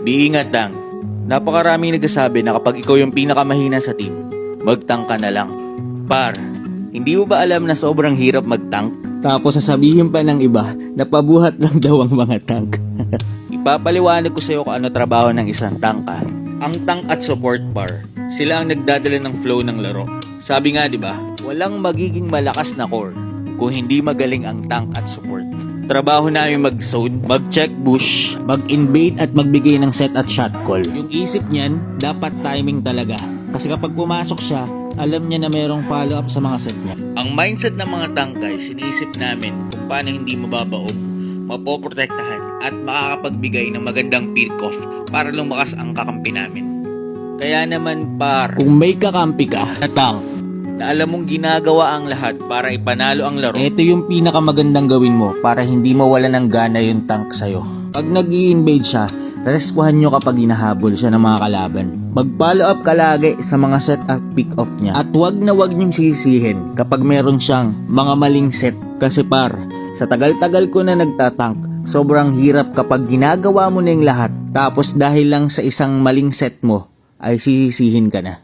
Di ingat lang. Napakaraming nagsasabi na kapag ikaw yung pinakamahina sa team, mag-tank ka na lang. Par, hindi mo ba alam na sobrang hirap mag-tank? Tapos sasabihin pa ng iba na pabuhat lang daw ang mga tank. Ipapaliwanag ko sa'yo kung ano trabaho ng isang tank ah. Ang tank at support bar, sila ang nagdadala ng flow ng laro. Sabi nga 'di ba, walang magiging malakas na core kung hindi magaling ang tank at support. Trabaho namin mag-zone, mag-check bush, Mag-invade at magbigay ng set at shot call. Yung isip niyan, dapat timing talaga. Kasi kapag pumasok siya, alam niya na mayroong follow-up sa mga set niya. Ang mindset ng mga tank guys, sinisip namin kung paano hindi mababaog, mapoprotektahan at makakapagbigay ng magandang pick-off para lumakas ang kakampi namin. Kaya naman par, Kung may kakampi ka na tank, na alam mong ginagawa ang lahat para ipanalo ang laro, ito yung pinakamagandang gawin mo para hindi mawala ng gana yung tank sa'yo. Pag nag-i-invade siya, respuhan nyo kapag hinahabol siya ng mga kalaban. Mag-follow up ka lagi sa mga set at pick off niya. At wag na wag nyong sisihin kapag meron siyang mga maling set. Kasi par, sa tagal-tagal ko na nagtatank, sobrang hirap kapag ginagawa mo na yung lahat. Tapos dahil lang sa isang maling set mo, ay sisisihin ka na.